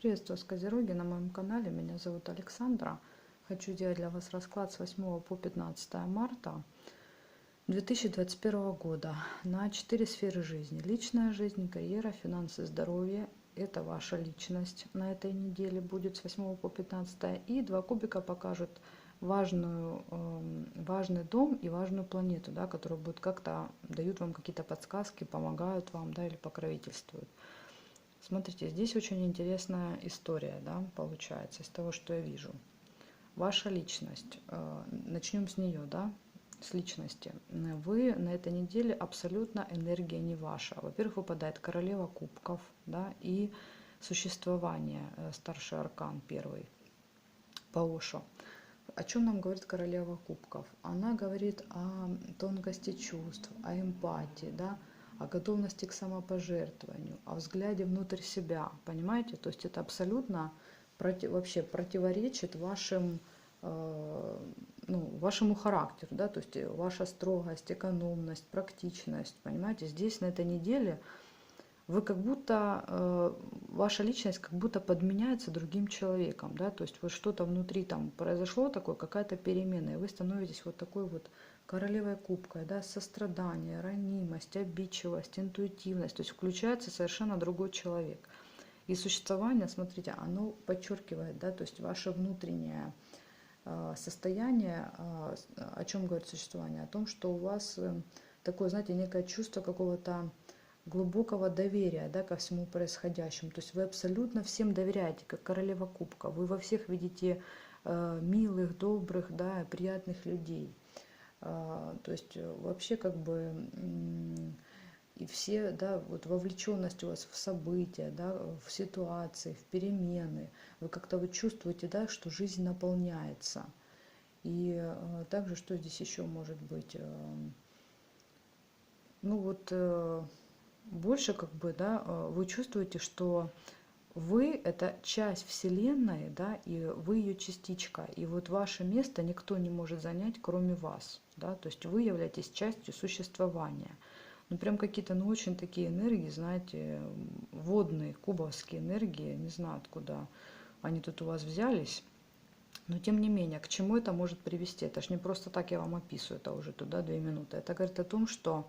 Приветствую вас, Козероги, на моем канале. Меня зовут Александра. Хочу делать для вас расклад с 8 по 15 марта 2021 года на 4 сферы жизни. Личная жизнь, карьера, финансы, здоровье. Это ваша личность на этой неделе будет с 8 по 15. И два кубика покажут важный дом и важную планету, да, которые будут как-то дают вам какие-то подсказки, помогают вам, да, или покровительствуют. Смотрите, здесь очень интересная история, да, получается, из того, что я вижу. Ваша личность, начнем с нее, да, с личности. Вы на этой неделе абсолютно энергия не ваша. Во-первых, выпадает королева кубков, да, и существование, старший аркан первый по Ошу. О чем нам говорит королева кубков? Она говорит о тонкости чувств, о эмпатии, да, о готовности к самопожертвованию, о взгляде внутрь себя, понимаете? То есть это абсолютно вообще противоречит вашему характеру, да, то есть ваша строгость, экономность, практичность, понимаете? Здесь на этой неделе вы как будто, ваша личность как будто подменяется другим человеком, да, то есть вот что-то внутри там произошло такое, какая-то перемена, и вы становитесь вот такой вот королевой кубкой, да, сострадание, ранимость, обидчивость, интуитивность, то есть включается совершенно другой человек. И существование, смотрите, оно подчеркивает, да, то есть ваше внутреннее состояние, о чем говорит существование, о том, что у вас такое, знаете, некое чувство какого-то глубокого доверия, да, ко всему происходящему. То есть вы абсолютно всем доверяете, как королева кубка. Вы во всех видите милых, добрых, да, приятных людей. То есть вообще как бы и все, да, вот вовлеченность у вас в события, да, в ситуации, в перемены. Вы как-то вот чувствуете, да, что жизнь наполняется. И также, что здесь еще может быть? Ну вот больше как бы, да, вы чувствуете, что вы это часть Вселенной, да, и вы ее частичка, и вот ваше место никто не может занять, кроме вас, да, то есть вы являетесь частью существования. Ну прям какие-то, ну очень такие энергии, знаете, водные, кубовские энергии, не знаю откуда они тут у вас взялись. Но тем не менее, к чему это может привести? Это ж не просто так я вам описываю, это уже туда 2 минуты. Это говорит о том, что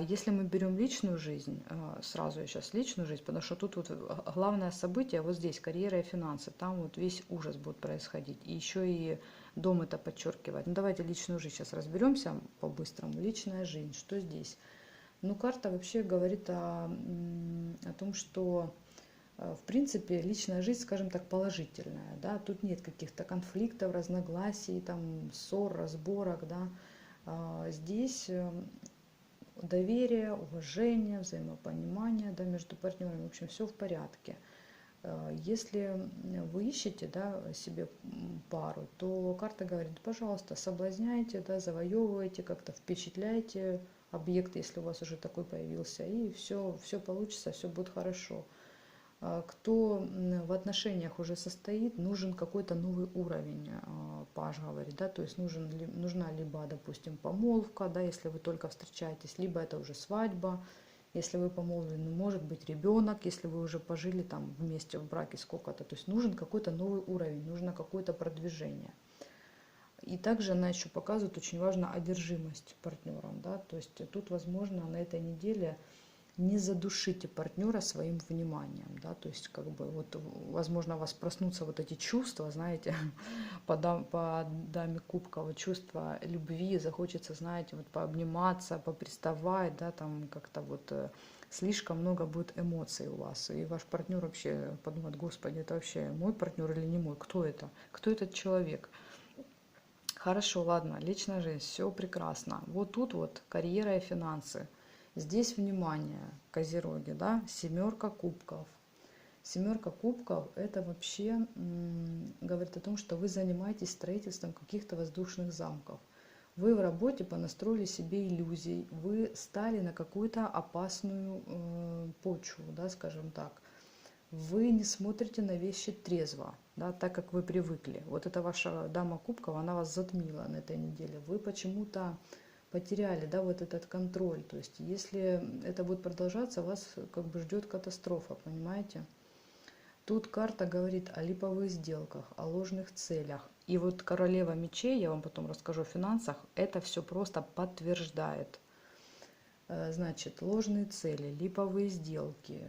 если мы берем личную жизнь, сразу я сейчас личную жизнь, потому что тут вот главное событие, вот здесь карьера и финансы, там вот весь ужас будет происходить. И еще и дом это подчеркивает. Ну давайте личную жизнь сейчас разберемся по-быстрому. Личная жизнь, что здесь? Ну карта вообще говорит о том, что в принципе личная жизнь, скажем так, положительная, да, тут нет каких-то конфликтов, разногласий, там, ссор, разборок, да, здесь доверие, уважение, взаимопонимание, да, между партнерами, в общем, все в порядке. Если вы ищете, да, себе пару, то карта говорит, пожалуйста, соблазняйте, да, завоевывайте, как-то впечатляйте объект, если у вас уже такой появился, и все получится, все будет хорошо. Кто в отношениях уже состоит, нужен какой-то новый уровень, Паш говорит, да, то есть нужна либо, допустим, помолвка, да, если вы только встречаетесь, либо это уже свадьба, если вы помолвлены, может быть ребенок, если вы уже пожили там вместе в браке сколько-то, то есть нужен какой-то новый уровень, нужно какое-то продвижение. И также она еще показывает, очень важна одержимость партнером, да, то есть тут, возможно, на этой неделе не задушите партнера своим вниманием, да, то есть как бы вот, возможно, у вас проснутся вот эти чувства, знаете, по даме кубка, вот чувство любви, захочется, знаете, вот пообниматься, поприставать, да, там как-то вот слишком много будет эмоций у вас, и ваш партнер вообще подумает, господи, это вообще мой партнер или не мой, кто это, кто этот человек? Хорошо, ладно, личная жизнь, все прекрасно. Вот тут вот карьера и финансы. Здесь внимание, козероги, да, семерка кубков. Семерка кубков это вообще говорит о том, что вы занимаетесь строительством каких-то воздушных замков. Вы в работе понастроили себе иллюзий, вы стали на какую-то опасную почву, да, скажем так. Вы не смотрите на вещи трезво, да, так как вы привыкли. Вот эта ваша дама кубков, она вас затмила на этой неделе. Вы почему-то потеряли, да, вот этот контроль. То есть если это будет продолжаться, вас как бы ждет катастрофа, понимаете? Тут карта говорит о липовых сделках, о ложных целях. И вот королева мечей, я вам потом расскажу о финансах, это все просто подтверждает. Значит, ложные цели, липовые сделки,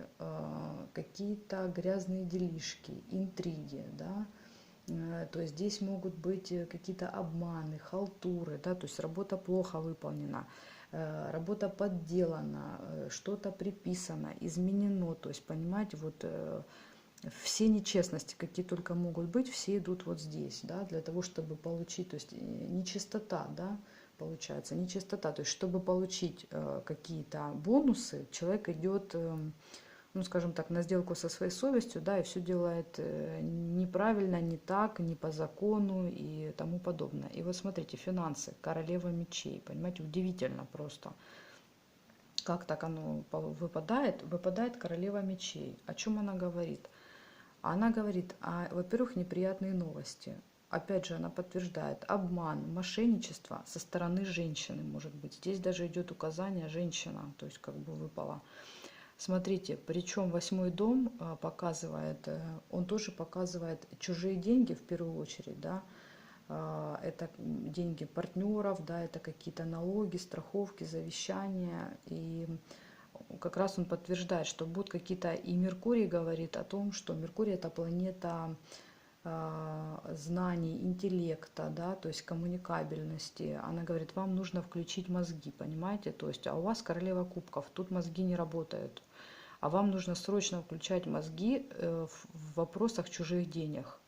какие-то грязные делишки, интриги, да. То есть здесь могут быть какие-то обманы, халтуры, да, то есть работа плохо выполнена, работа подделана, что-то приписано, изменено, то есть, понимаете, вот все нечестности, какие только могут быть, все идут вот здесь, да, для того, чтобы получить, то есть нечистота, да, получается, нечистота, то есть чтобы получить какие-то бонусы, человек идет, ну, скажем так, на сделку со своей совестью, да, и все делает неправильно, не так, не по закону и тому подобное. И вот смотрите, финансы, королева мечей, понимаете, удивительно просто, как так оно выпадает, выпадает королева мечей. О чем она говорит? Она говорит, во-первых, неприятные новости. Опять же, она подтверждает обман, мошенничество со стороны женщины, может быть. Здесь даже идет указание женщина, то есть как бы выпала. Смотрите, причем восьмой дом показывает, он тоже показывает чужие деньги в первую очередь, да, это деньги партнеров, да, это какие-то налоги, страховки, завещания, и как раз он подтверждает, что будут какие-то, и Меркурий говорит о том, что Меркурий это планета знаний, интеллекта, да, то есть коммуникабельности. Она говорит, вам нужно включить мозги, понимаете, то есть, а у вас королева кубков, тут мозги не работают, а вам нужно срочно включать мозги в вопросах чужих денег.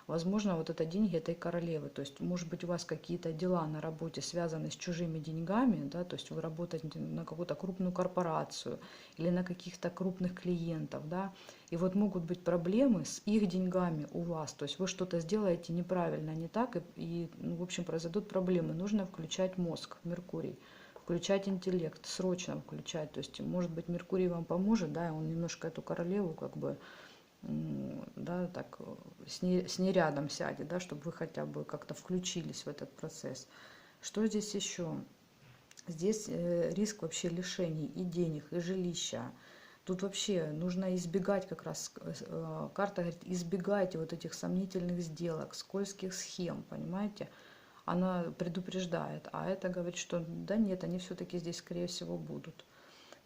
Возможно, вот это деньги этой королевы. То есть, может быть, у вас какие-то дела на работе связаны с чужими деньгами, да, то есть вы работаете на какую-то крупную корпорацию или на каких-то крупных клиентов, да, и вот могут быть проблемы с их деньгами у вас. То есть вы что-то сделаете неправильно, не так, и ну, в общем, произойдут проблемы. Нужно включать мозг, Меркурий, включать интеллект, срочно включать. То есть, может быть, Меркурий вам поможет, да, он немножко эту королеву как бы, да, так с ней рядом сядет, да, чтобы вы хотя бы как-то включились в этот процесс. Что здесь еще? Здесь риск вообще лишений и денег, и жилища. Тут вообще нужно избегать как раз, карта говорит, избегайте вот этих сомнительных сделок, скользких схем, понимаете? Она предупреждает, а это говорит, что да нет, они все-таки здесь, скорее всего, будут.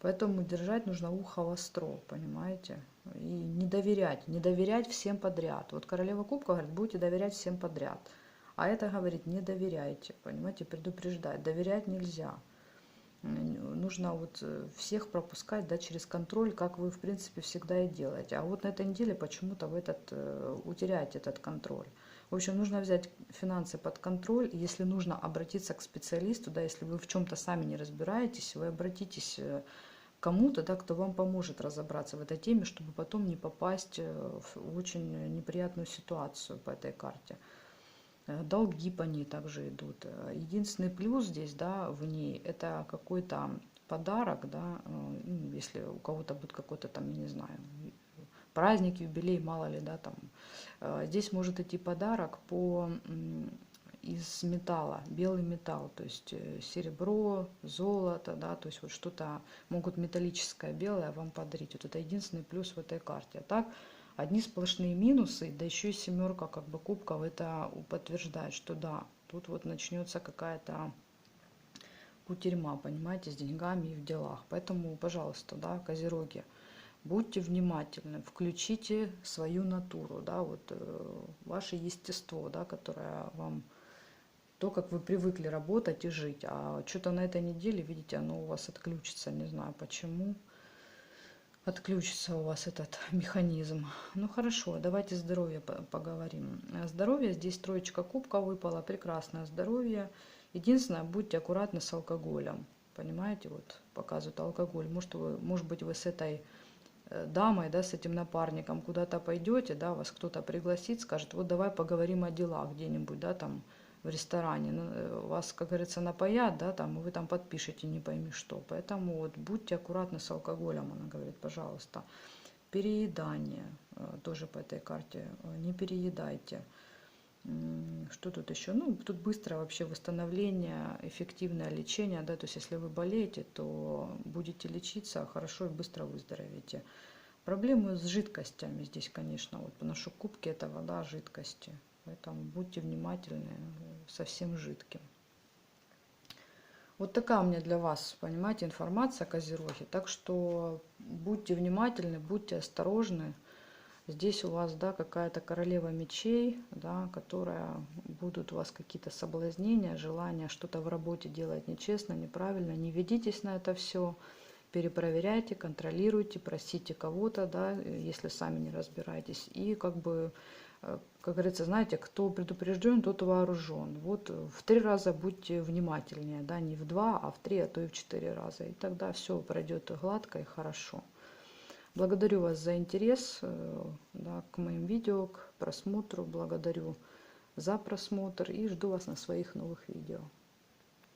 Поэтому держать нужно ухо востро, понимаете? И не доверять всем подряд. Вот королева кубка говорит, будете доверять всем подряд. А это говорит, не доверяйте, понимаете, предупреждать. Доверять нельзя. Нужно вот всех пропускать, да, через контроль, как вы, в принципе, всегда и делаете. А вот на этой неделе почему-то вы утеряете этот контроль. В общем, нужно взять финансы под контроль. Если нужно обратиться к специалисту, да, если вы в чем-то сами не разбираетесь, вы обратитесь к кому-то, да, кто вам поможет разобраться в этой теме, чтобы потом не попасть в очень неприятную ситуацию по этой карте. Долги по ней также идут. Единственный плюс здесь, да, в ней, это какой-то подарок, да, ну, если у кого-то будет какой-то там, я не знаю, праздник, юбилей, мало ли, да, там. Здесь может идти подарок из металла, белый металл, то есть серебро, золото, да, то есть вот что-то могут металлическое белое вам подарить. Вот это единственный плюс в этой карте. А так одни сплошные минусы, да еще и семерка как бы кубков, это подтверждает, что да, тут вот начнется какая-то кутерьма, понимаете, с деньгами и в делах. Поэтому, пожалуйста, да, козероги, будьте внимательны, включите свою натуру, да, вот ваше естество, да, которое вам, то, как вы привыкли работать и жить. А что-то на этой неделе, видите, оно у вас отключится, не знаю почему. Отключится у вас этот механизм. Ну хорошо, давайте здоровье поговорим. Здоровье, здесь троечка кубка выпала, прекрасное здоровье. Единственное, будьте аккуратны с алкоголем. Понимаете, вот показывают алкоголь. Может быть, вы с этой дамой, да, с этим напарником куда-то пойдете, да, вас кто-то пригласит, скажет, вот давай поговорим о делах где-нибудь, да, там в ресторане, вас, как говорится, напоят, да, там, и вы там подпишете не пойми что. Поэтому вот будьте аккуратны с алкоголем, она говорит, пожалуйста. Переедание, тоже по этой карте, не переедайте. Что тут еще? Ну, тут быстрое вообще восстановление, эффективное лечение, да, то есть если вы болеете, то будете лечиться хорошо и быстро выздоровеете. Проблемы с жидкостями здесь, конечно. Вот поношу кубки, это вода жидкости. Поэтому будьте внимательны со всем жидким. Вот такая у меня для вас, понимаете, информация, Козероги. Так что будьте внимательны, будьте осторожны. Здесь у вас, да, какая-то королева мечей, да, которая будут у вас какие-то соблазнения, желания что-то в работе делать нечестно, неправильно. Не ведитесь на это все. Перепроверяйте, контролируйте, просите кого-то, да, если сами не разбираетесь. И как бы, как говорится, знаете, кто предупрежден, тот вооружен. Вот в 3 раза будьте внимательнее, да, не в 2, а в 3, а то и в 4 раза. И тогда все пройдет гладко и хорошо. Благодарю вас за интерес, да, к моим видео, к просмотру. Благодарю за просмотр и жду вас на своих новых видео.